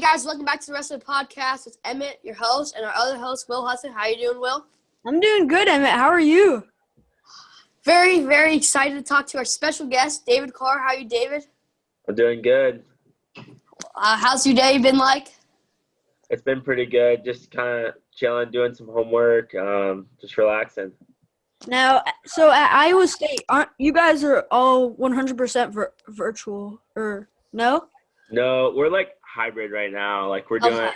Guys, welcome back to the rest of the podcast. It's Emmett, your host, and our other host, Will Hudson. How you doing, Will? I'm doing good, Emmett. How are you? Very, very excited to talk to our special guest, David Carr. How are you, David? I'm doing good. How's your day been like? It's been pretty good. Just kind of chilling, doing some homework, just relaxing. Now, so at Iowa State, aren't you guys are all 100% virtual, or no? No, we're like hybrid right now. Like we're doing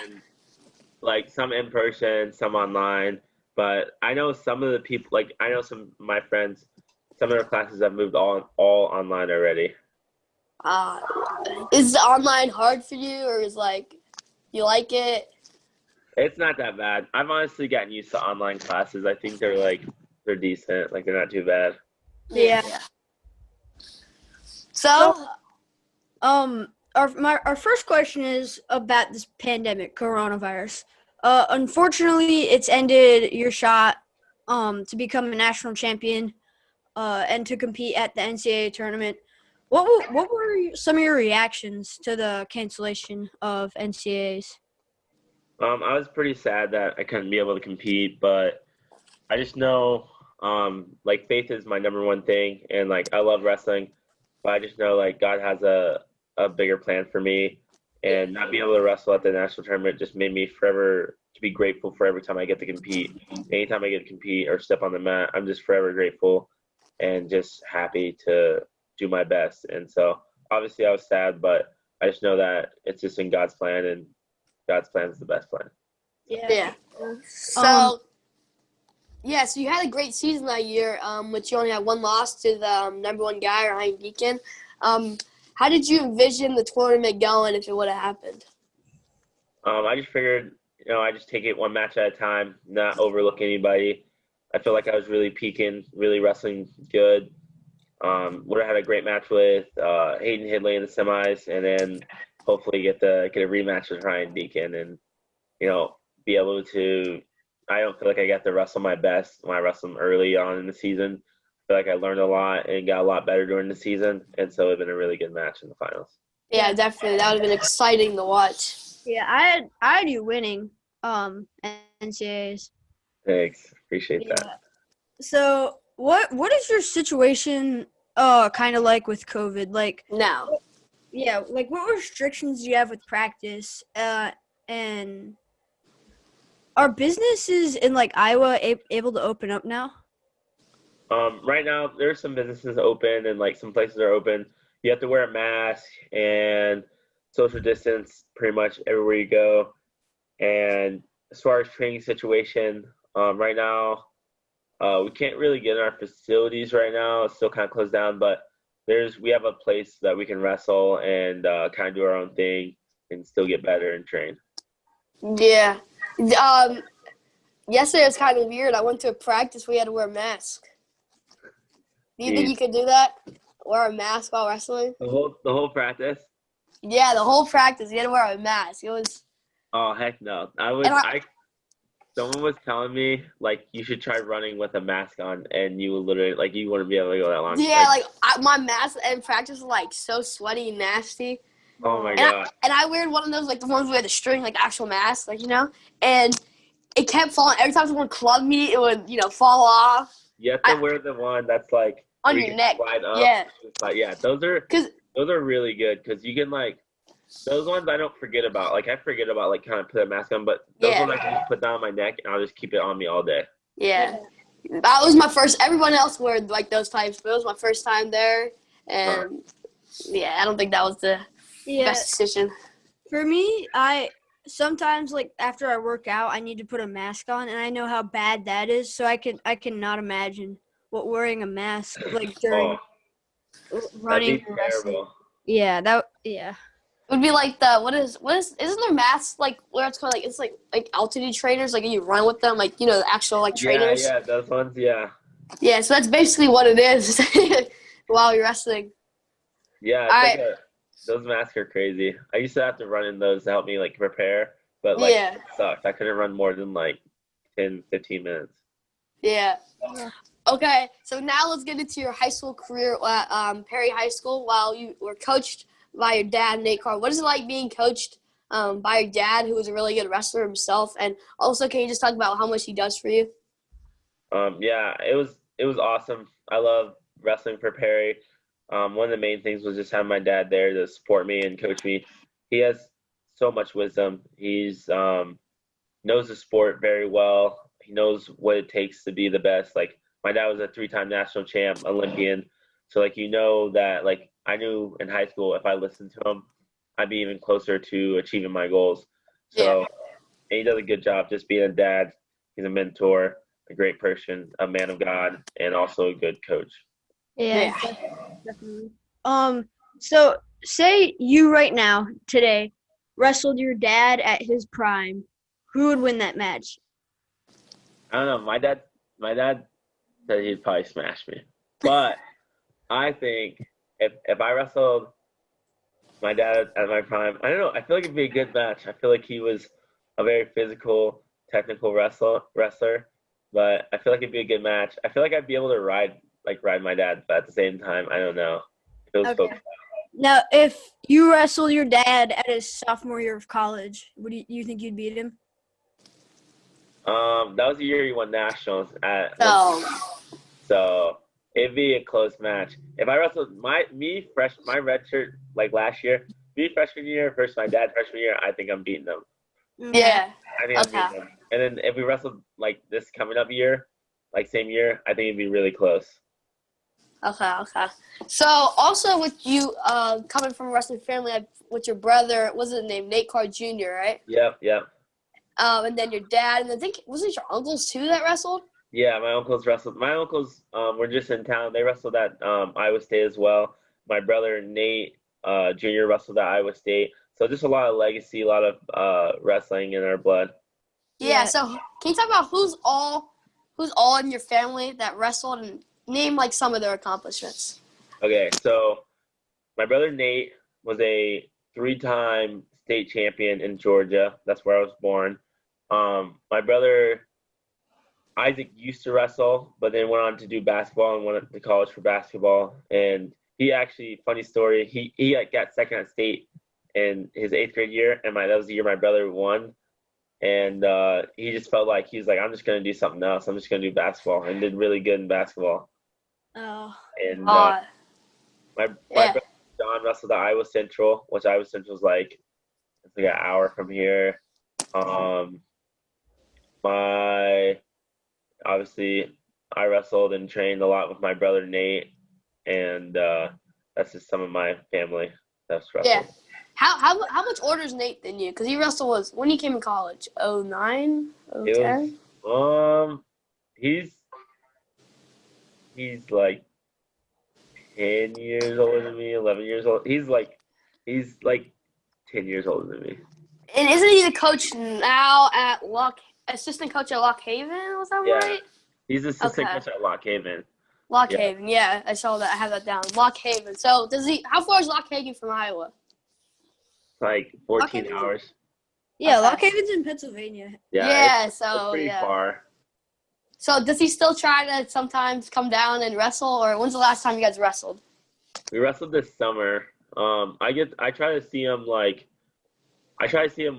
like some in person, some online. But I know some of the people, like I know some of my friends, some of their classes have moved all online already. Is online hard for you, or is you like it? It's not that bad. I've honestly gotten used to online classes. I think they're decent. Like they're not too bad. Yeah. So, our first question is about this pandemic, coronavirus. Unfortunately, it's ended your shot to become a national champion and to compete at the NCAA tournament. What were some of your reactions to the cancellation of NCAAs? I was pretty sad that I couldn't be able to compete, but I just know like faith is my number one thing, and like I love wrestling, but I just know like God has a bigger plan for me, and not being able to wrestle at the national tournament just made me forever to be grateful for every time I get to compete. Anytime I get to compete or step on the mat, I'm just forever grateful and just happy to do my best. And so obviously I was sad, but I just know that it's just in God's plan, and God's plan is the best plan. Yeah. So you had a great season that year, which you only had one loss to the number one guy, Ryan Deacon. How did you envision the tournament going if it would have happened? I just figured, I just take it one match at a time, not overlook anybody. I feel like I was really peaking, really wrestling good. Would have had a great match with Hayden Hidley in the semis, and then hopefully get a rematch with Ryan Deacon, and be able to. I don't feel like I got to wrestle my best when I wrestled him early on in the season. I feel like I learned a lot and got a lot better during the season, and so it's been a really good match in the finals. Yeah, definitely. That would have been exciting to watch. Yeah, I had you winning NCAAs. Thanks, appreciate that. So what is your situation kind of like with COVID? Like No. Yeah, like what restrictions do you have with practice? And are businesses in Iowa able to open up now? Right now, there's some businesses open, and some places are open. You have to wear a mask and social distance pretty much everywhere you go. And as far as training situation, right now, we can't really get in our facilities right now. It's still kind of closed down, but we have a place that we can wrestle and kind of do our own thing and still get better and train. Yeah. Yesterday was kind of weird. I went to a practice. We had to wear a mask. Do you think you could do that? Wear a mask while wrestling? The whole practice? Yeah, the whole practice. You had to wear a mask. It was. Oh heck no! Someone was telling me you should try running with a mask on, and you will literally you wouldn't be able to go that long. Yeah, my mask in practice was so sweaty and nasty. Oh my god! And I wear one of those the ones with the string, actual mask, and it kept falling. Every time someone clubbed me, it would fall off. You have to wear the one that's on your neck. Slide up. Yeah. Those are really good because you can those ones I don't forget about. I forget about kind of put a mask on, but those ones I can just put down my neck and I'll just keep it on me all day. Yeah. That was my first. Everyone else wore those types, but it was my first time there, and I don't think that was the best decision. For me, sometimes after I work out, I need to put a mask on, and I know how bad that is. So I cannot imagine what wearing a mask during running or wrestling. Yeah, It would be isn't there masks where it's called it's altitude trainers you run with them the actual trainers. Yeah, those ones. Yeah. Yeah, so that's basically what it is while you're wrestling. Yeah, those masks are crazy. I used to have to run in those to help me prepare, but it sucked. I couldn't run more than 10, 15 minutes. Yeah. Okay, so now let's get into your high school career at Perry High School while you were coached by your dad, Nate Carr. What is it like being coached by your dad, who was a really good wrestler himself. And also, can you just talk about how much he does for you? Yeah, it was awesome. I love wrestling for Perry. One of the main things was just having my dad there to support me and coach me. He has so much wisdom. He's knows the sport very well. He knows what it takes to be the best. Like my dad was a 3-time national champ, Olympian. So like that like I knew in high school if I listened to him, I'd be even closer to achieving my goals. So and he does a good job just being a dad. He's a mentor, a great person, a man of God, and also a good coach. Yeah, definitely. So say you right now, today, wrestled your dad at his prime. Who would win that match? I don't know. My dad said he'd probably smash me, but I think if I wrestled my dad at my prime, I don't know. I feel like it'd be a good match. I feel like he was a very physical, technical wrestler, but I feel like it'd be a good match. I feel like I'd be able to ride my dad, but at the same time, I don't know. If it was Okay. Now, if you wrestled your dad at his sophomore year of college, would you think you'd beat him? that was the year he won nationals at. So, So it'd be a close match. If I wrestled my red shirt like last year, me freshman year versus my dad freshman year, I think I'm beating them. yeah. I think I'm beating them. And then if we wrestled like this coming up year, like same year, I think it'd be really close. Okay. So also with you coming from a wrestling family, with your brother, what's his name? Nate Carr Jr., right? Yep. And then your dad, and I think wasn't your uncles too that wrestled? Yeah, my uncles wrestled. My uncles were just in town. They wrestled at Iowa State as well. My brother Nate Jr. wrestled at Iowa State. So just a lot of legacy, a lot of wrestling in our blood. Yeah. So can you talk about who's all in your family that wrestled, and name like some of their accomplishments? Okay, so my brother Nate was a 3-time state champion in Georgia. That's where I was born. My brother Isaac used to wrestle, but then went on to do basketball and went to college for basketball. And he actually, funny story, he got second at state in his 8th grade year, and that was the year my brother won. And he just felt like he was like, I'm just gonna do something else. I'm just gonna do basketball, and did really good in basketball. Oh. And my brother John wrestled at Iowa Central, which Iowa Central is like it's like an hour from here. Obviously I wrestled and trained a lot with my brother Nate, and that's just some of my family that's wrestled. Yeah. How much older is Nate than you? Because he wrestled when he came in college, 09, 010? He's like 10 years older than me, 11 years old. He's like 10 years older than me. And isn't he the coach now at assistant coach at Lock Haven? Was that right? He's assistant coach at Lock Haven. Lock Haven, yeah, I saw that. I have that down. Lock Haven. So how far is Lock Haven from Iowa? Like 14 hours. Yeah, Lock Haven's in Pennsylvania. Yeah, it's pretty far. So does he still try to sometimes come down and wrestle, or when's the last time you guys wrestled? We wrestled this summer. I try to see him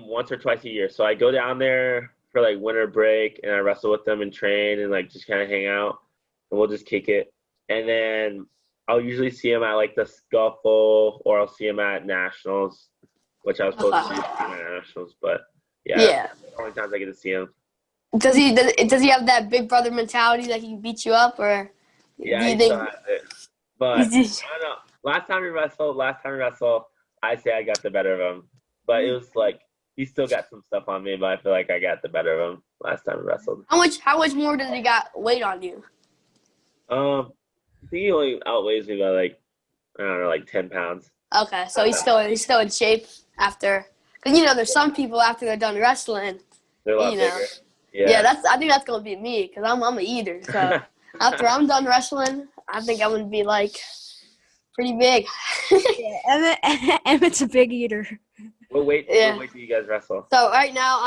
once or twice a year. So I go down there for like winter break and I wrestle with them and train and like just kind of hang out, and we'll just kick it. And then I'll usually see him at like the scuffle, or I'll see him at nationals, which I was supposed to see him at nationals, but yeah. The only times I get to see him. Does he have that big brother mentality that he can beat you up, or do you think? Still has it. But I don't know. Last time we wrestled, I say I got the better of him. But it was like he still got some stuff on me, but I feel like I got the better of him last time we wrestled. How much more does he got weight on you? I think he only outweighs me by like, I don't know, like 10 pounds. Okay, so he's still in shape after. Because there's some people after they're done wrestling. They're a lot bigger. Yeah, I think that's gonna be me, because I'm an eater. So after I'm done wrestling, I think I'm gonna be like pretty big. Yeah, Emmett's a big eater. What weight do you guys wrestle? So right now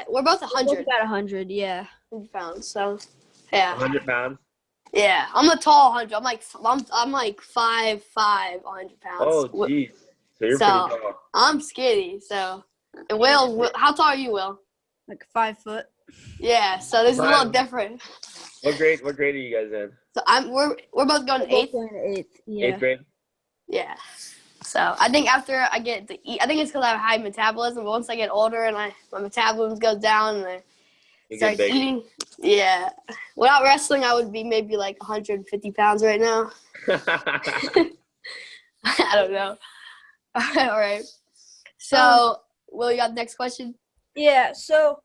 we're both 100. We're both about 100, yeah. 100 pounds. So yeah. 100 pounds. Yeah, I'm a tall 100. I'm like 5'5", 100 pounds. Oh, jeez. So you're pretty tall. I'm skinny. So, and Will, how tall are you, Will? Like 5 foot. Yeah. So this is a little different. What grade are you guys in? So we're both going to eighth. Yeah. 8th grade? Yeah. So I think after I get to eat, I think it's because I have high metabolism. But once I get older and my metabolism goes down and I start eating, yeah. Without wrestling, I would be maybe like 150 pounds right now. I don't know. All right. So, Will, you got the next question? Yeah. So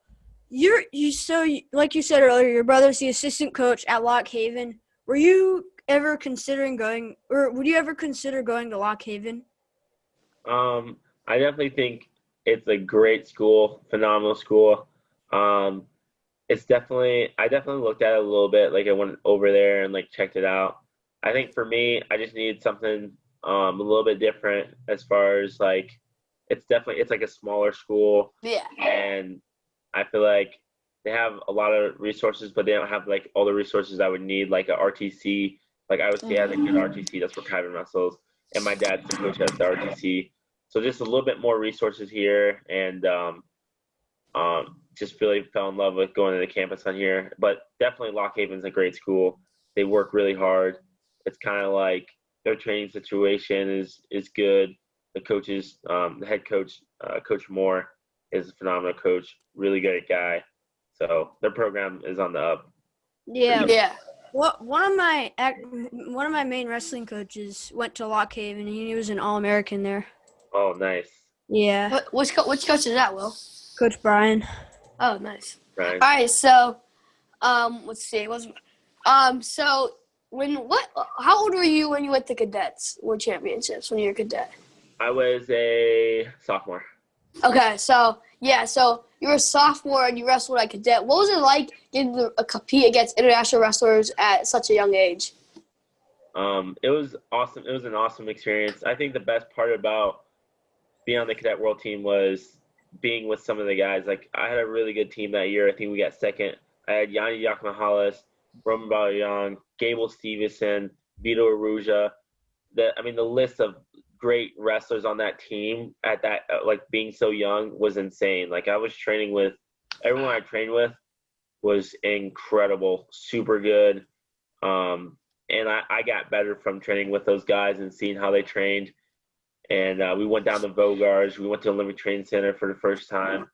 like you said earlier, your brother's the assistant coach at Lock Haven. Were you ever considering going, or would you ever consider going to Lock Haven? I definitely think it's a great school, phenomenal school. I definitely looked at it a little bit. Like I went over there and like checked it out. I think for me, I just needed something a little bit different as far as like it's like a smaller school. Yeah. And I feel like they have a lot of resources, but they don't have like all the resources I would need, like a RTC. Like I would say has a good RTC, that's where Kyvan wrestles, and my dad's the coach at the RTC. So just a little bit more resources here, and just really fell in love with going to the campus on here. But definitely Lock Haven's a great school. They work really hard. It's kind of like their training situation is good. The coaches, the head coach, Coach Moore, is a phenomenal coach, really good guy. So their program is on the up. Yeah. Yeah. One of my main wrestling coaches went to Lock Haven, and he was an All-American there. Oh, nice. Yeah. Which coach is that, Will? Coach Brian. Oh, nice. Right. All right. So, let's see. So how old were you when you went to cadets World Championships when you were a cadet? I was a sophomore. Okay, so you were a sophomore and you wrestled at cadet. What was it like getting to compete against international wrestlers at such a young age? It was awesome. It was an awesome experience. I think the best part about being on the cadet world team was being with some of the guys. Like I had a really good team that year. I think we got second. I had Yanni Yakmahalis, Roman Balayan, Gable Stevenson, Vito Aruja. The list of great wrestlers on that team at that like being so young was insane. Like I was training with everyone I trained with was incredible, super good. And I got better from training with those guys and seeing how they trained. And we went down to Vogars. We went to Olympic Training Center for the first time.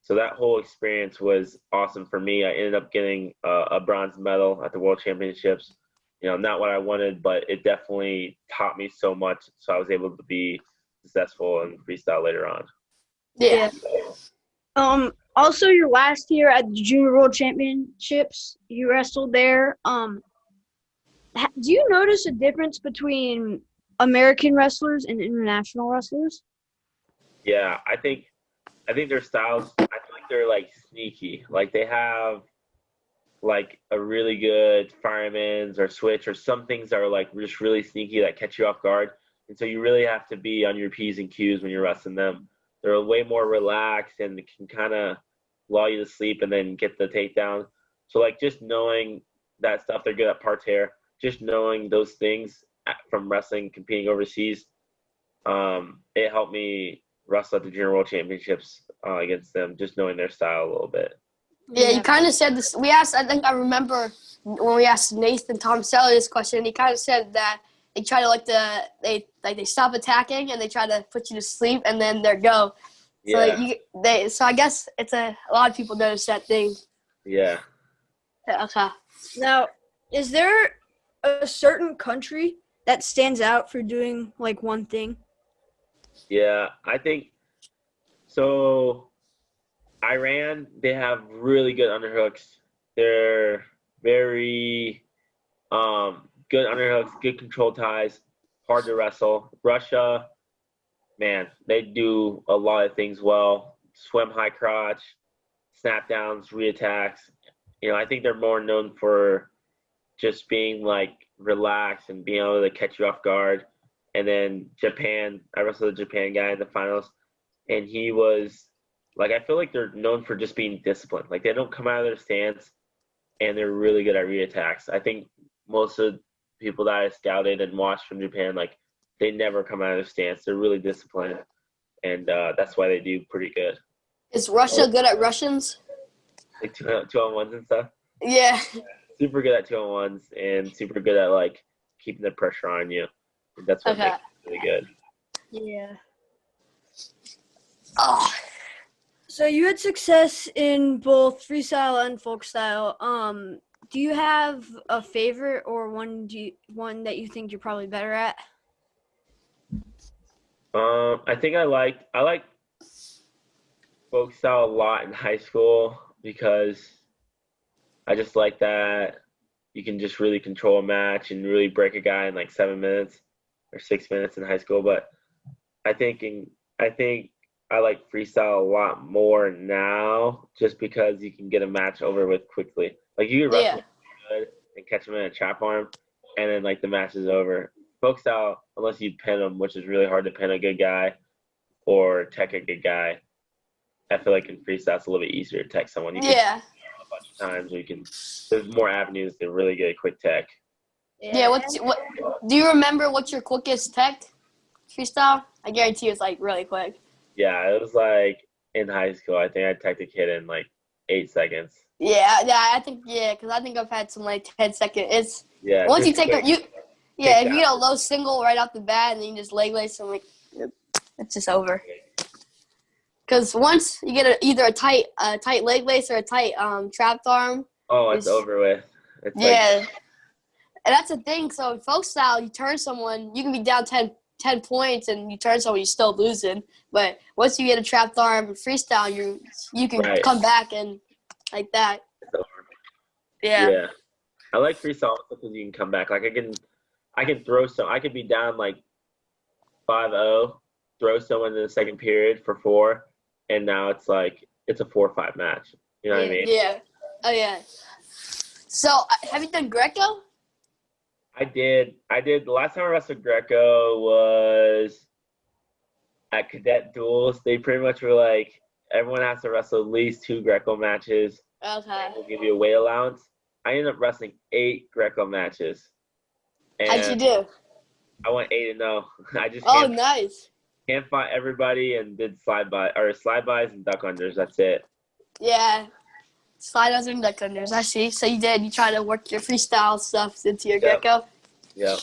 So that whole experience was awesome for me. I ended up getting a bronze medal at the World Championships. You know, not what I wanted, but it definitely taught me so much. So I was able to be successful in freestyle later on. Yeah. Also, your last year at the Junior World Championships, you wrestled there. Do you notice a difference between American wrestlers and international wrestlers? Yeah, I think their styles, I feel like they're like sneaky. Like they have like a really good fireman's or switch, or some things that are like just really sneaky that catch you off guard. And so you really have to be on your P's and Q's when you're wrestling them. They're way more relaxed and can kind of lull you to sleep and then get the takedown. So like just knowing that stuff, they're good at parterre. Just knowing those things from wrestling, competing overseas, it helped me wrestle at the Junior World Championships against them, just knowing their style a little bit. Yeah, you kind of said this. I remember when we asked Nathan Tomaselli this question, he kind of said that they try to they stop attacking and they try to put you to sleep and then they're go. Yeah. So I guess it's a lot of people notice that thing. Yeah. Okay. Now, is there a certain country that stands out for doing like one thing? Yeah, I think so. Iran, they have really good underhooks. They're very good underhooks, good control ties, hard to wrestle. Russia, man, they do a lot of things well. Swim high crotch, snap downs, reattacks. You know, I think they're more known for just being like relaxed and being able to catch you off guard. And then Japan, I wrestled a Japan guy in the finals, and he was like, I feel like they're known for just being disciplined. Like they don't come out of their stance, and they're really good at reattacks. I think most of the people that I scouted and watched from Japan, like they never come out of their stance. They're really disciplined, and that's why they do pretty good. Is Russia good at Russians? Like two-on-ones and stuff. Yeah. Super good at two-on-ones and super good at like keeping the pressure on you. That's what makes it really good. Yeah. Oh. So you had success in both freestyle and folk style. Do you have a favorite or one that you think you're probably better at? I think I like folk style a lot in high school because I just like that you can just really control a match and really break a guy in like 7 minutes or 6 minutes in high school. But I think I like freestyle a lot more now just because you can get a match over with quickly. Like you can wrestle good and catch him in a trap arm, and then like the match is over. Folk style, unless you pin him, which is really hard to pin a good guy or tech a good guy. I feel like in freestyle it's a little bit easier to tech someone. You can a bunch of times, or there's more avenues to really get a quick tech. Yeah. What do you remember? What's your quickest tech freestyle? I guarantee it's like really quick. Yeah, it was like in high school. I think I teched a kid in like 8 seconds. Yeah, I think because I think I've had some like 10-second. It's once you take quick. if you get a low single right off the bat and then you just leg lace them, like it's just over. Because once you get either a tight leg lace or a tight trapped arm. Oh, it's over with. It's and that's the thing. So in folk style, you turn someone, you can be down 10 points and you turn someone, you're still losing. But once you get a trapped arm in freestyle, you can come back and like that. It's over. Yeah. I like freestyle because you can come back. Like I can throw I could be down like 5-0, throw someone in the second period for 4, and now it's like it's a 4-5 match. You know what I mean? Yeah. Oh yeah. So have you done Greco? I did. The last time I wrestled Greco was at cadet duels. They pretty much were like, everyone has to wrestle at least 2 Greco matches. Okay. We'll give you a weight allowance. I ended up wrestling 8 Greco matches. And how'd you do? I went 8-0. I just nice. hand fought everybody and did slide bys and duck unders. That's it. Yeah. Slide unders and duck unders. I see. So you tried to work your freestyle stuff into your Greco? Yep.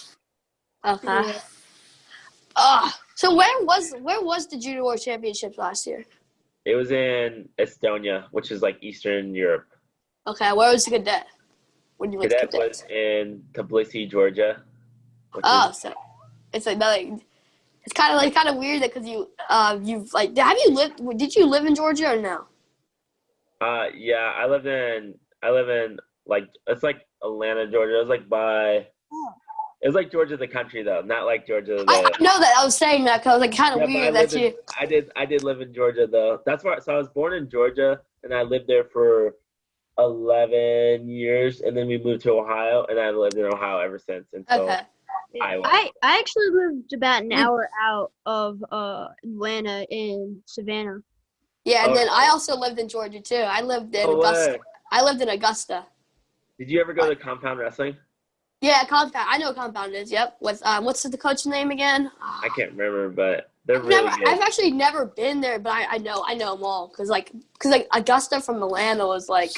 Okay. So where was the Junior World Championships last year? It was in Estonia, which is like Eastern Europe. Okay, where was the cadet? When you went Cadet to was in Tbilisi, Georgia. So it's another. It's kind of weird that because you've like did you live in Georgia or no? Yeah, I live in like it's like Atlanta, Georgia. It was like it was like Georgia the country though, not like Georgia the. I know that. I was saying that because like kind of weird that you. I did live in Georgia though. That's why. So I was born in Georgia and I lived there for 11 years, and then we moved to Ohio, and I lived in Ohio ever since until Iowa. I actually lived about an hour out of Atlanta in Savannah. Yeah, and then I also lived in Georgia too. I lived in Augusta. I lived in Augusta. Did you ever go to Compound Wrestling? Yeah, Compound. I know what Compound is. Yep. What's the coach's name again? I can't remember, but they're really good. I've actually never been there, but I know them all because Augusta from Atlanta was like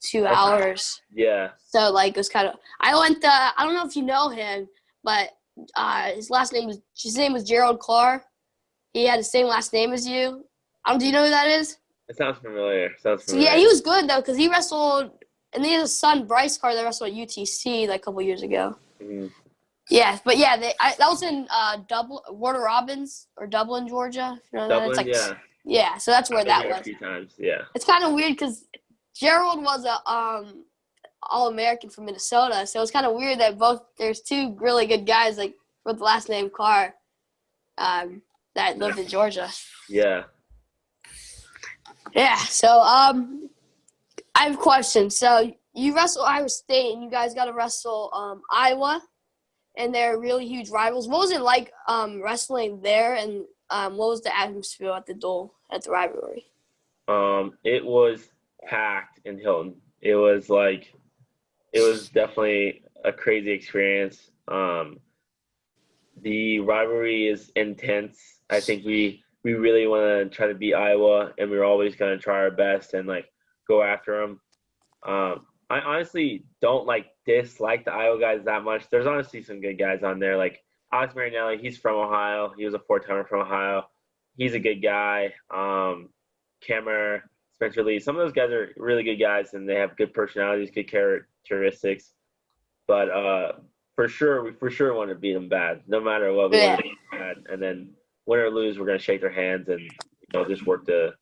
2 hours. Yeah. So like it was kind of. I went. I don't know if you know him, but his name was David Carr. He had the same last name as you. Do you know who that is? It sounds familiar. So yeah, he was good though because he wrestled, and he has a son Bryce Carr that wrestled at UTC like a couple years ago. Mm-hmm. Yeah, but yeah, that was in Warner Robins or Dublin, Georgia. You know Dublin, that? yeah. Yeah, so that's where that was. A few times, yeah. It's kind of weird because Gerald was a All-American from Minnesota, so it's kind of weird that there's 2 really good guys like with the last name Carr that lived in Georgia. Yeah. Yeah, so I have a question. So you wrestle Iowa State, and you guys got to wrestle Iowa, and they're really huge rivals. What was it like wrestling there, and what was the atmosphere at the rivalry? It was packed in Hilton. It was definitely a crazy experience. The rivalry is intense. I think we really want to try to beat Iowa, and we're always going to try our best and like go after them. I honestly don't like dislike the Iowa guys that much. There's honestly some good guys on there, like Alex Marinelli. He's from Ohio. He was a four-timer from Ohio. He's a good guy. Kammer, Spencer Lee. Some of those guys are really good guys, and they have good personalities, good characteristics. But we for sure want to beat them bad, no matter what. We want to beat them bad, and then win or lose, we're gonna shake their hands and just work to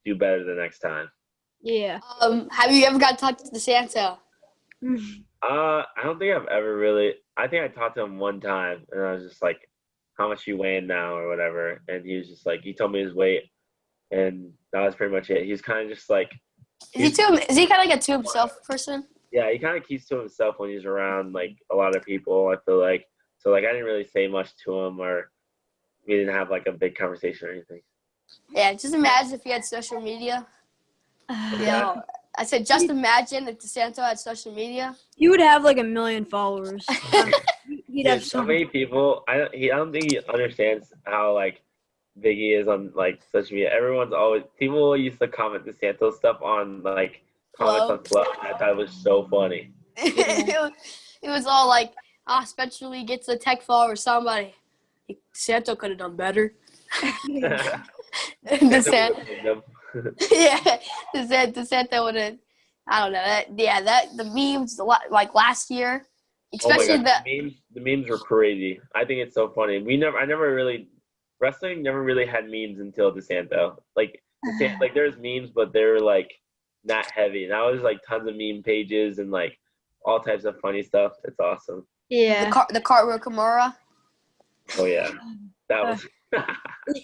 do better the next time. Yeah. Have you ever got to talk to DeSanto? I don't think I've ever really. I think I talked to him one time, and I was just like, "How much you weighing now?" or whatever, and he was just like, he told me his weight, and that was pretty much it. He's kind of just like. Is he kind of like a to himself person? Yeah, he kind of keeps to himself when he's around like a lot of people. I feel like so like I didn't really say much to him, or we didn't have like a big conversation or anything. Yeah, just imagine if he had social media. Yeah. I said, just imagine if DeSanto had social media. He would have like 1 million followers. He'd have So many people. I don't think he understands how like big he is on like social media. Everyone's always people used to comment DeSanto stuff on like comments on Flow. I thought it was so funny. It was all like, Spencer Lee gets a tech fall or somebody. DeSanto could have done better. DeSanto. Yeah, DeSanto would have. I don't know. The memes like last year, especially the memes were crazy. I think it's so funny. Wrestling never really had memes until DeSanto. Like there's memes, but they're like not heavy. Now there's like tons of meme pages and like all types of funny stuff. It's awesome. Yeah. The Cartwheel Kimura. Oh yeah, that was.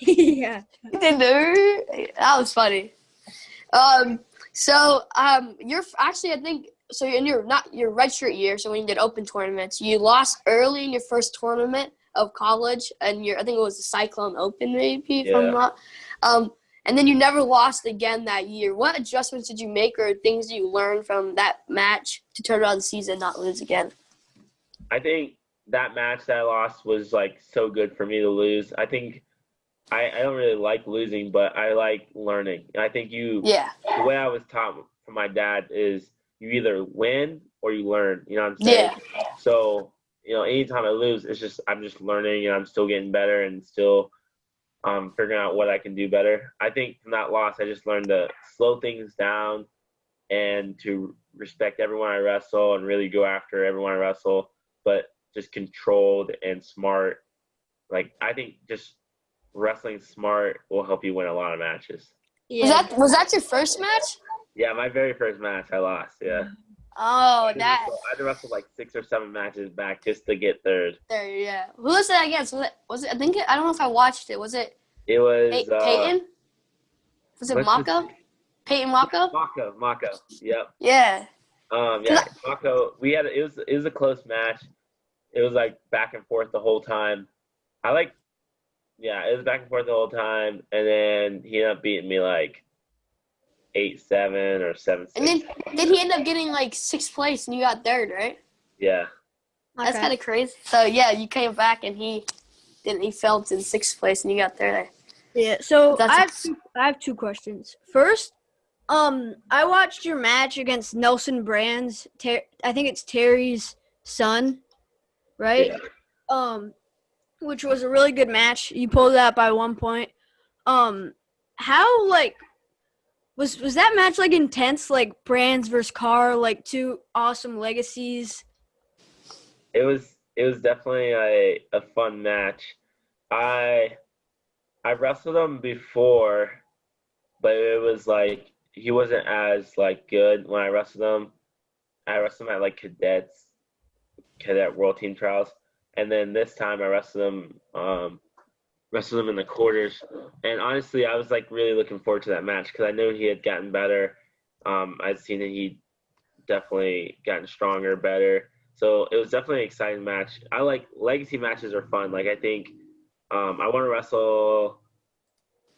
Yeah. That was funny. You're actually, I think, so in your redshirt year, so when you did open tournaments, you lost early in your first tournament of college, and I think it was the Cyclone Open, maybe, if I'm not. And then you never lost again that year. What adjustments did you make, or things you learned from that match to turn around the season and not lose again? I think that match that I lost was like so good for me to lose. I think I don't really like losing, but I like learning. I think the way I was taught from my dad is you either win or you learn. You know what I'm saying? Yeah. So, anytime I lose, I'm just learning and I'm still getting better and still figuring out what I can do better. I think from that loss, I just learned to slow things down and to respect everyone I wrestle and really go after everyone I wrestle, but just controlled and smart. Like, I think just wrestling smart will help you win a lot of matches. Yeah. Was that your first match? Yeah, my very first match I lost, yeah. Oh, I had to wrestle like 6 or 7 matches back just to get third. There, yeah. Who was that against? Was it? I don't know if I watched it. Was it? It was Peyton. Was it Mako? Peyton Mako. Mako. Yep. Yeah. Mako. It was a close match. It was like back and forth the whole time. It was back and forth the whole time, and then he ended up beating me like 8-7 or 7-6. And then did he end up getting like 6th place and you got third, right? Yeah. That's kind of crazy. So yeah, you came back and he fell to 6th place and you got third. Yeah. So I have 2 questions. First, I watched your match against Nelson Brands. I think it's Terry's son, right? Yeah. Which was a really good match. You pulled it out by 1 point. How like was that match like intense? Like Brands versus Carr, like 2 awesome legacies. It was definitely a fun match. I wrestled him before, but it was like he wasn't as like good when I wrestled him. I wrestled him at like cadet world team trials. And then this time I wrestled him in the quarters. And honestly, I was like really looking forward to that match because I knew he had gotten better. I'd seen that he'd definitely gotten stronger, better. So it was definitely an exciting match. I like legacy matches are fun. Like I think I want to wrestle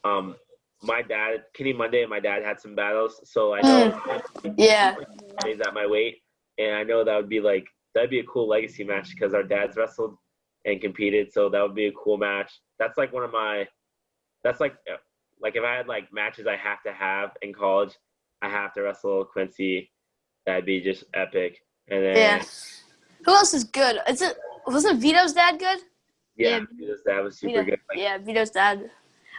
my dad, Kenny Monday, and my dad had some battles. So I know he's at my weight. And I know that'd be a cool legacy match because our dads wrestled and competed. So that would be a cool match. That's like one of my. That's like if I had like matches I have to have in college, I have to wrestle Quincy. That'd be just epic. And then Yeah. Who else is good? Wasn't Vito's dad good? yeah, that was super good. Like, yeah, Vito's dad.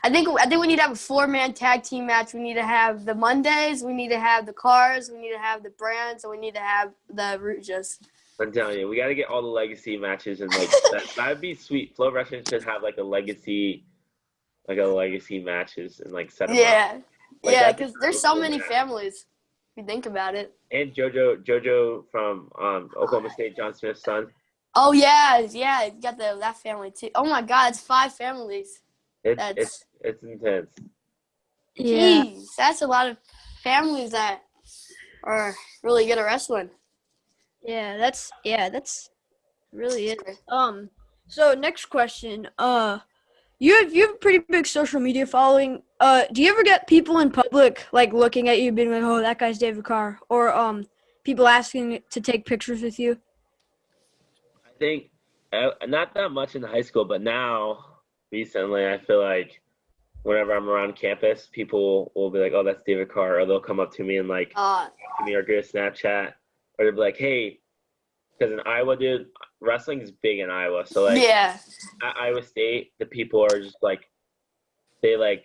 I think we need to have a 4-man tag team match. We need to have the Mondays. We need to have the Cars. We need to have the Brands. And we need to have the Rouges. I'm telling you, we got to get all the legacy matches and like that'd be sweet. Flow Wrestling should have like a legacy matches and like set them up. Like, Yeah, because there's so many families. If you think about it. And JoJo from Oklahoma State, John Smith's son. Oh yeah, you got that family too. Oh my God, it's 5 families. It's intense. Yeah. Jeez, that's a lot of families that are really good at wrestling. Yeah, that's really it. So next question. You have a pretty big social media following. Do you ever get people in public like looking at you being like, "Oh, that guy's David Carr," or people asking to take pictures with you? I think not that much in high school, but now recently I feel like whenever I'm around campus, people will be like, "Oh, that's David Carr," or they'll come up to me and like talk to me or get a Snapchat, or they'll be like, "Hey," because in Iowa, dude, wrestling is big in Iowa. So like, Yeah. at Iowa State, the people are just like, they're like,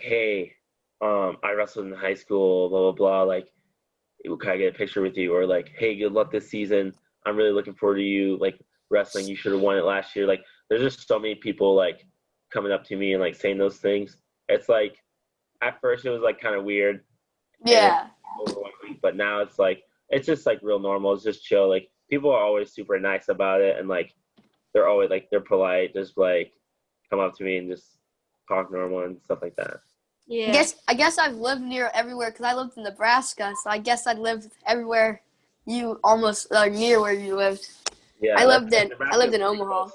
"Hey, I wrestled in high school, blah blah blah. Like, can I get a picture with you?" Or like, "Hey, good luck this season. I'm really looking forward to you like wrestling. You should have won it last year." Like, there's just so many people like coming up to me and like saying those things. It's like at first it was like kind of weird. Yeah. Overwhelming, but now it's like it's just like real normal. It's just chill. Like people are always super nice about it, and like they're always like they're polite. Just like come up to me and just talk normal and stuff like that. Yeah. I guess I've lived near everywhere because I lived in Nebraska, so I guess I'd lived everywhere you almost near where you lived. Yeah, I lived in Omaha. Close.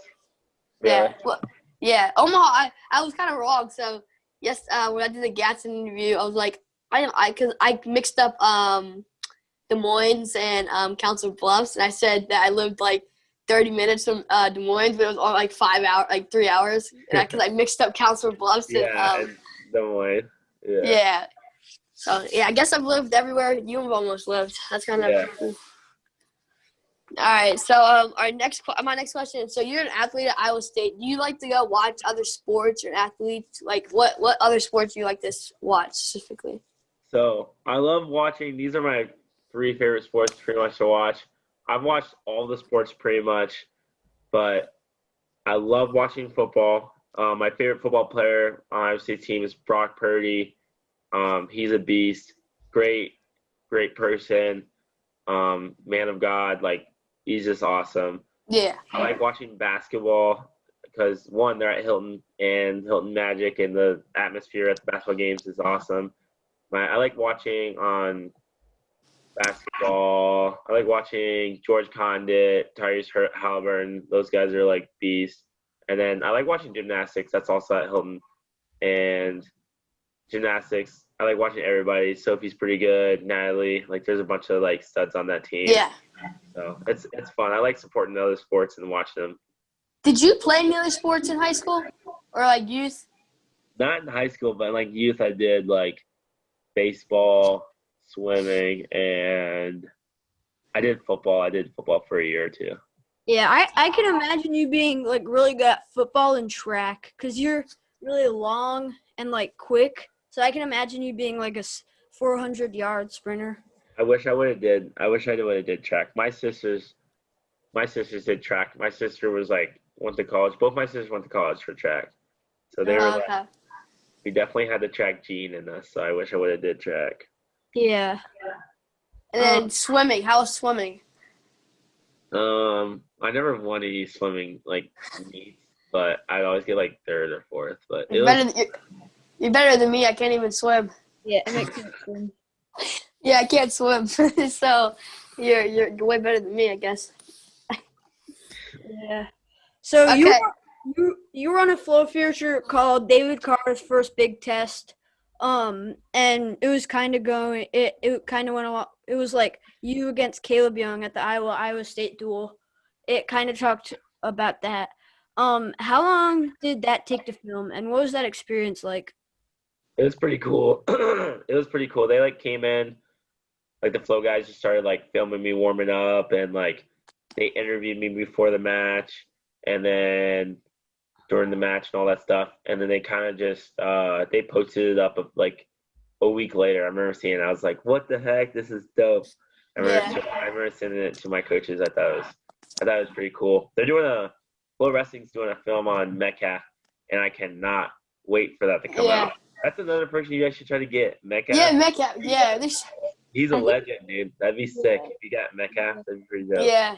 Yeah. Really? Well, yeah, Omaha. I was kind of wrong. So yes, when I did the Gatson interview, I was like, because I mixed up Des Moines and Council Bluffs, and I said that I lived like 30 minutes from Des Moines, but it was all like 3 hours, because I mixed up Council Bluffs and and Des Moines. Yeah. yeah. So yeah, I guess I've lived everywhere you have almost lived. That's kind of cool. All right, so my next question. So you're an athlete at Iowa State. Do you like to go watch other sports or athletes? Like what other sports do you like to watch specifically? So I love watching. These are my 3 favorite sports pretty much to watch. I've watched all the sports pretty much, but I love watching football. My favorite football player on Iowa State team is Brock Purdy. He's a beast. Great person. Man of God. Like, he's just awesome. Yeah. I like watching basketball because, one, they're at Hilton, and Hilton Magic, and the atmosphere at the basketball games is awesome. I like watching on basketball. I like watching George Condit, Tyrese Halliburton. Those guys are like beasts. And then I like watching gymnastics. That's also at Hilton. And gymnastics, I like watching everybody. Sophie's pretty good. Natalie, like there's a bunch of like studs on that team. Yeah. So it's fun. I like supporting other sports and watching them. Did you play any other sports in high school or like youth? Not in high school, but like youth, I did like baseball, swimming, and I did football. I did football for a year or 2. Yeah, I can imagine you being like really good at football and track because you're really long and like quick. So I can imagine you being like a 400-yard sprinter. I wish I would have did track. My sisters did track. My sister was like went to college. Both my sisters went to college for track. So they were like, we definitely had the track gene in us. So I wish I would have did track. Yeah. And then swimming. How was swimming? I never won any swimming like meets, but I'd always get like 3rd or 4th. But you're better than me. I can't even swim. Yeah, it makes sense. Yeah, I can't swim. So you're way better than me, I guess. Yeah. So okay. you were on a flow feature called David Carr's First Big Test. And it was kind of going. It kind of went along. It was like you against Caleb Young at the Iowa State duel. It kind of talked about that. How long did that take to film, and what was that experience like? It was pretty cool. It was pretty cool. They like came in, like the flow guys just started like filming me warming up, and like they interviewed me before the match, and then during the match and all that stuff, and then they kind of just they posted it up like a week later. I remember seeing it. I was like, "What the heck? This is dope." I remember sending it to my coaches. I thought it was pretty cool. Flow Wrestling's doing a film on Metcalf, and I cannot wait for that to come out. That's another person you guys should try to get, Metcalf. Yeah, Metcalf. Yeah, He's a legend, dude. That'd be sick if you got Metcalf. That'd be pretty dope. yeah.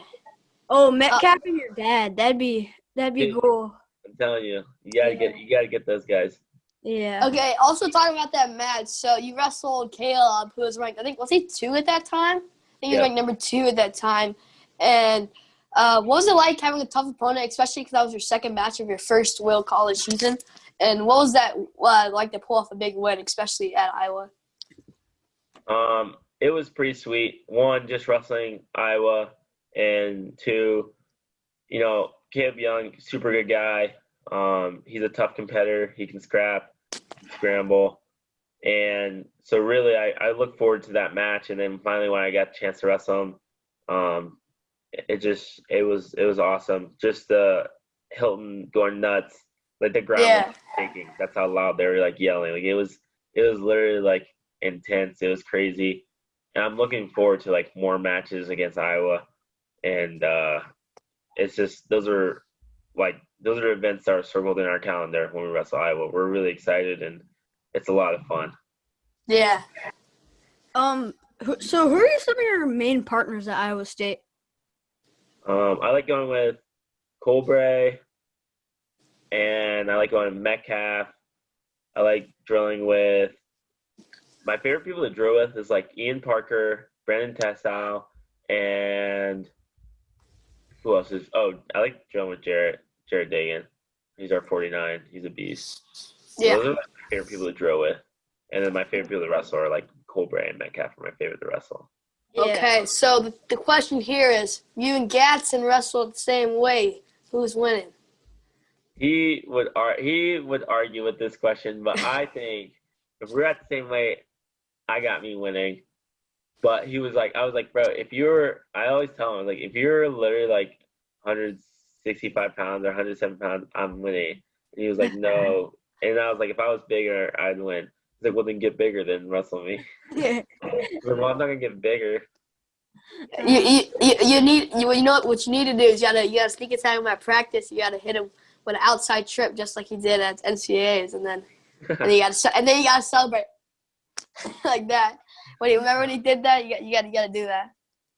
Oh, Metcalf and your dad. That'd be Dude, cool. I'm telling you, you gotta get those guys. Yeah. Okay, also talking about that match, so you wrestled Caleb, who was ranked, I think, was he 2 at that time? I think he was ranked number 2 at that time. And what was it like having a tough opponent, especially because that was your second match of your first Will College season? And what was that like to pull off a big win, especially at Iowa? It was pretty sweet. 1, just wrestling Iowa, and 2, Caleb Young, super good guy. He's a tough competitor. He can scrap, scramble. And so really I look forward to that match, and then finally when I got a chance to wrestle him, it was awesome. Just the Hilton going nuts, like the ground was shaking. That's how loud they were like yelling. Like it was literally like intense. It was crazy. And I'm looking forward to like more matches against Iowa. And it's just those are events that are circled in our calendar when we wrestle Iowa. We're really excited, and it's a lot of fun. Yeah. So who are some of your main partners at Iowa State? I like going with Colbray, and I like going with Metcalf. I like drilling with my favorite people to drill with is like Ian Parker, Brandon Tessau, and who else is? Oh, I like drilling with Jared Dagan. He's our 49. He's a beast. Yeah. Those are like my favorite people to drill with. And then my favorite people to wrestle are like Colbray and Metcalf are my favorite to wrestle. Yeah. Okay, so the question here is, you and Gatson wrestled the same way. Who's winning? He would argue with this question, but I think if we're at the same weight, I got me winning. But I was like, bro, I always tell him, like, if you're literally like 165 pounds or 107 pounds, I'm winning. And he was like, no. And I was like, if I was bigger, I'd win. He's like, well, then get bigger, then wrestle me. Yeah. Well, I'm not gonna get bigger. You need what you need to do is you gotta sneak attack him at practice. You gotta hit him with an outside trip just like he did at NCAAs, and then you gotta celebrate like that. Remember when he did that? You gotta do that.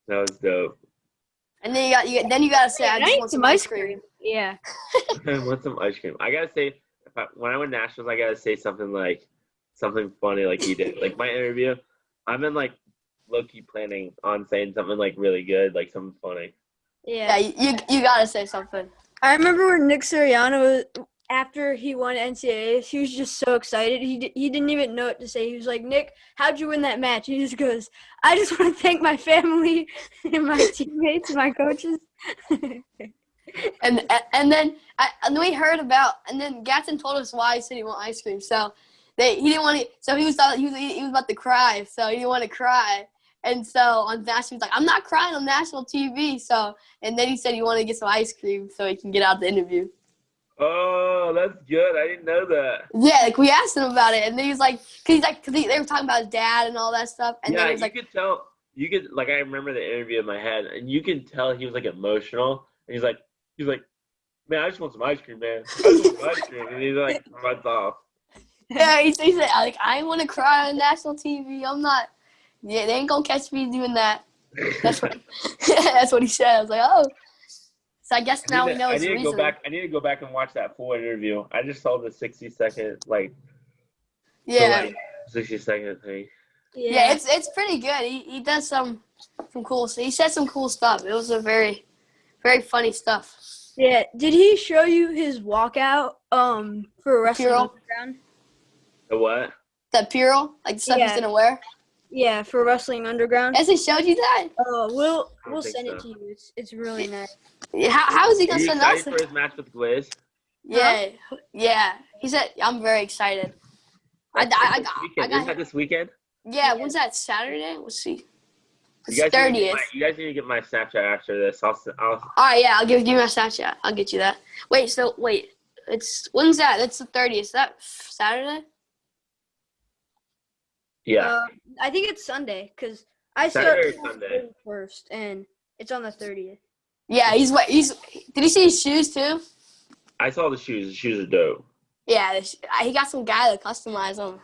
That was dope. And then you gotta say, I just want some ice cream. Yeah. I want some ice cream. I gotta say, when I went nationals, I gotta say something funny like he did. Like my interview, I've been like low-key planning on saying something like really good, like something funny. Yeah, you gotta say something. I remember when Nick Sirianni, after he won NCAAs, he was just so excited. He didn't even know what to say. He was like, Nick, how'd you win that match? He just goes, I just want to thank my family and my teammates and my coaches. and then we heard about, and then Gatson told us why he said he wanted ice cream. So he didn't want to. So he was about to cry. So he didn't want to cry. And so on national, he was like, I'm not crying on national TV. So and then he said he wanted to get some ice cream so he can get out the interview. Oh, that's good. I didn't know that. Yeah, like we asked him about it, and then he was like, they were talking about his dad and all that stuff. And then he was like, could tell. I remember the interview in my head, and you can tell he was like emotional. And he's like, man, I just want some ice cream, man. I just want some ice cream, and he's like runs off. Yeah, he said like, I ain't want to cry on national TV. I'm not. Yeah, they ain't gonna catch me doing that. That's what he said. I was like, oh. So I guess now we know his reason. I need to go back and watch that full interview. I just saw the 60-second 60-second thing. Yeah, it's pretty good. He does some cool. He said some cool stuff. It was a very, very funny stuff. Yeah. Did he show you his walkout for wrestling on the ground? The what? That Puro, like the stuff he's gonna wear. Yeah, for Wrestling Underground. Has he showed you that? We'll I don't think send it so. to you. It's really nice. How is he Are gonna you send us? excited for his match with Gliz? Yeah, yeah. He said I'm very excited. I This got weekend. Isn't that this weekend? yeah. When's that? Saturday? Let's see. You It's guys need to get 30th. you guys need to get my Snapchat after this. I'll All right, yeah. I'll give you my Snapchat. I'll get you that. Wait. It's when's that? That's the 30th. Is that Saturday? yeah. I think it's Sunday because I saw Saturday it or Sunday? first, and it's on the 30th. Yeah. He's. Did you see his shoes too? I saw the shoes. The shoes are dope. Yeah. He got some guy to customize them.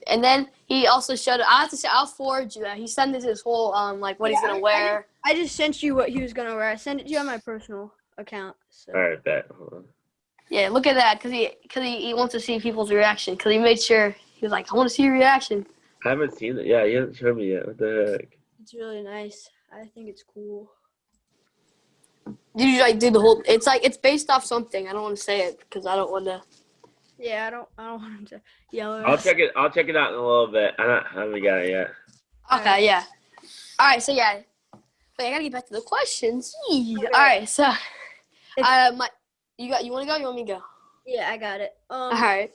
And then he also showed. I'll forward you that. He sent us his whole like what he's gonna wear. I just sent you what he was gonna wear. I sent it to you on my personal account. So. All right, bet. Hold on. Yeah, look at that, cause he wants to see people's reaction. Cause he made sure he was like, I want to see your reaction. I haven't seen it. Yeah, you haven't showed me yet. What the heck? It's really nice. I think it's cool. Did you like do the whole? It's like it's based off something. I don't want to say it because I don't want to. Yeah, I don't want him to yell at I'll us. check it. I'll check it out in a little bit. I haven't got it yet. Okay, yeah. All right, so yeah. Wait, I gotta get back to the questions. All right, so you want to go? You want me to go? Yeah, I got it. All right.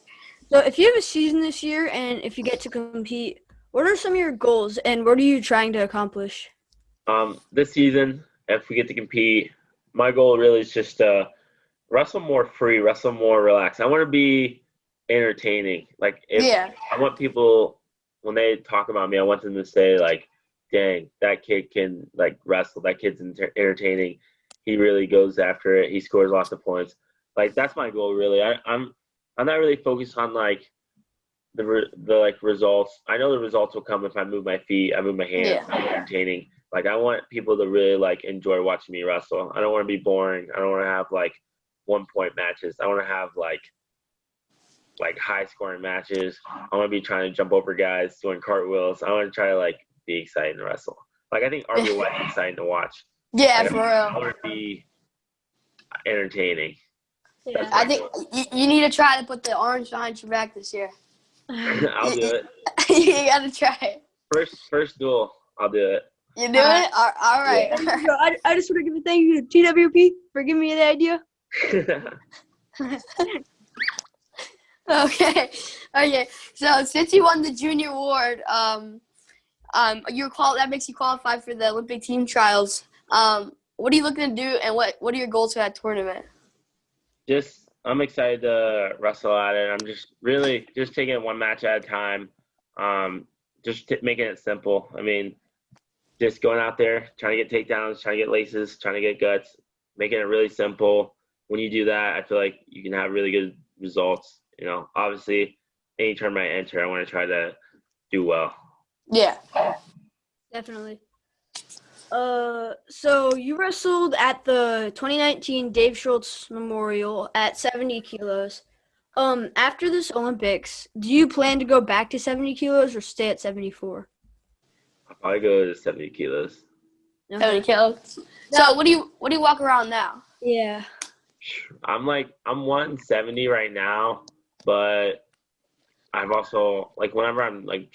So if you have a season this year and if you get to compete, what are some of your goals and what are you trying to accomplish? This season, if we get to compete, my goal really is just to wrestle more free, wrestle more relaxed. I want to be entertaining. Like, I want people, when they talk about me, I want them to say, like, dang, that kid can, like, wrestle. That kid's entertaining. He really goes after it. He scores lots of points. Like, that's my goal, really. I'm not really focused on, like, the like results. I know the results will come if I move my feet, I move my hands, I'm entertaining. Like, I want people to really, like, enjoy watching me wrestle. I don't want to be boring. I don't want to have, like, 1-point matches. I want to have, like high-scoring matches. I want to be trying to jump over guys, doing cartwheels. I want to try to, like, be exciting to wrestle. Like, I think RBY is exciting to watch. Yeah, like, for real. I want to be entertaining. Yeah. I think you need to try to put the orange behind your back this year. I'll do it. You gotta try it. First duel, I'll do it. You do it? All right. Yeah. I just want to give a thank you to TWP for giving me the idea. Okay. So since you won the junior award, that makes you qualify for the Olympic team trials. What are you looking to do, and what are your goals for that tournament? I'm excited to wrestle at it. I'm just really just taking it one match at a time. Making it simple. I mean, just going out there, trying to get takedowns, trying to get laces, trying to get guts, making it really simple. When you do that, I feel like you can have really good results. You know, obviously, any tournament I enter, I want to try to do well. Yeah. Definitely. So you wrestled at the 2019 Dave Schultz Memorial at 70 kilos. After this Olympics, do you plan to go back to 70 kilos or stay at 74? I'll probably go to 70 kilos. 70 kilos. So what do you walk around now? Yeah. I'm 170 right now, but I've also, like, whenever I'm, like,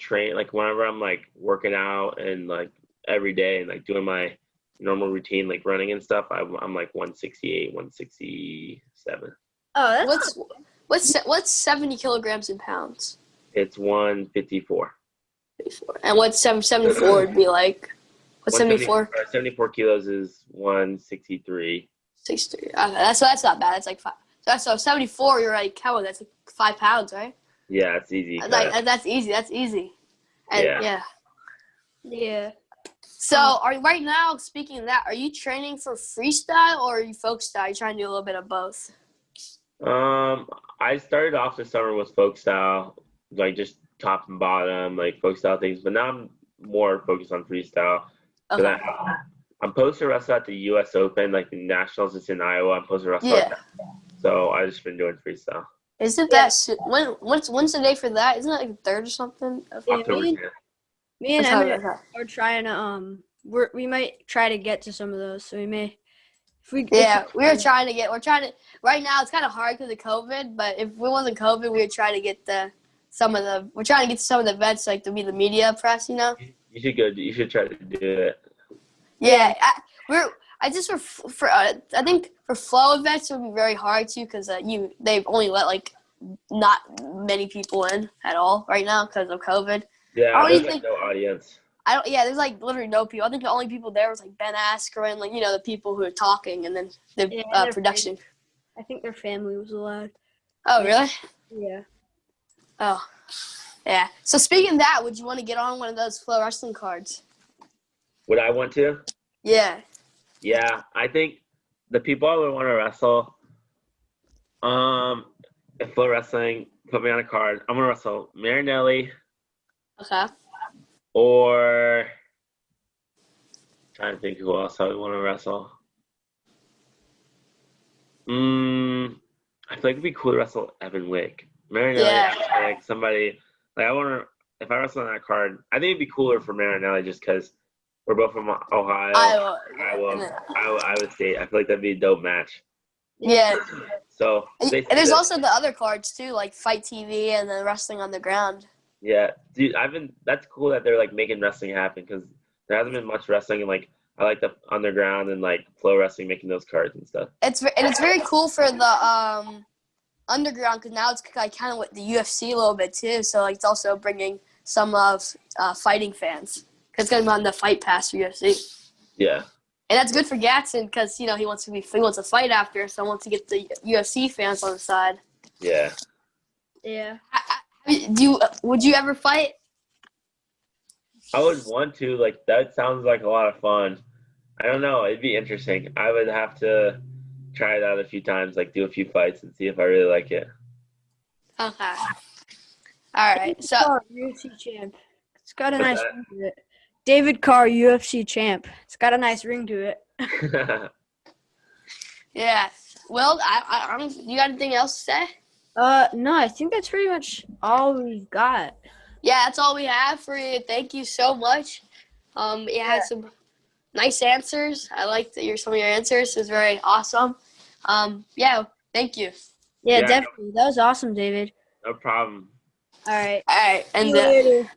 whenever I'm, like, working out and, like, every day and, like, doing my normal routine, like, running and stuff, I'm like 168, 167. Oh, What's 70 kilograms in pounds? It's 154. And what 74 would be like? What's 74? 74 kilos is 163. 63. Okay, that's not bad. That's like 5. So 74, you're like, that's like 5 pounds, right? Yeah, it's easy. Like that's easy. That's easy. And, yeah. So right now, speaking of that, are you training for freestyle or are you folk style? Are you trying to do a little bit of both? I started off the summer with folk style, like just top and bottom, like folk style things, but now I'm more focused on freestyle. Okay. I'm supposed to wrestle at the U.S. Open, like the Nationals. It's in Iowa. I'm supposed to wrestle at that. So I just been doing freestyle. Isn't that when's the day for that? Isn't it like the 3rd or something? October 10th. Me and Emmett are trying to we might try to get to some of those. So we may. We're trying to. Right now, it's kind of hard because of COVID. But if it wasn't COVID, we would try to get the we're trying to get some of the vets like to be the media press, you know. You should go. You should try to do it. Yeah, I think for flow events it would be very hard to because they've only let like not many people in at all right now because of COVID. Yeah, I don't there's even like think no audience. there's like literally no people. I think the only people there was like Ben Askren, like the people who are talking, and then the their production. I think their family was allowed. Oh really? Yeah. Oh, yeah. So speaking of that, would you want to get on one of those Flow Wrestling cards? Would I want to? Yeah. Yeah, I think the people I would want to wrestle. If Flow Wrestling put me on a card, I'm gonna wrestle Marinelli Okay. or trying to think who else I would want to wrestle. I feel like it'd be cool to wrestle Evan Wick. Marinelli, Yeah. Evan Wick, somebody like I want to. If I wrestle on that card, I think it'd be cooler for Marinelli just because we're both from Ohio, Iowa State. I feel like that'd be a dope match. Yeah. So And there's also the other cards too, like Fight TV and then Wrestling on the Ground. yeah, dude. That's cool that they're like making wrestling happen because there hasn't been much wrestling and like I like the underground and like Flow Wrestling making those cards and stuff. It's very cool for the underground because now it's like kind of with the UFC a little bit too. So like it's also bringing some of fighting fans because it's gonna be on the Fight Pass for UFC. Yeah. And that's good for Gatson because he wants to fight after, so wants to get the UFC fans on the side. Yeah. Yeah. Would you ever fight? I would want to. Like that sounds like a lot of fun. I don't know. It'd be interesting. I would have to try it out a few times, like do a few fights and see if I really like it. Okay. All right. So UFC champ. It's got a What's nice that? ring to it. David Carr, UFC champ. It's got a nice ring to it. yeah. Well, I don't. You got anything else to say? No, I think that's pretty much all we've got. Yeah, that's all we have for you. Thank you so much. You had some nice answers. I liked some of your answers. It was very awesome. Yeah, thank you. Yeah, Yeah. definitely. That was awesome, David. No problem. All right. All right, and See you later.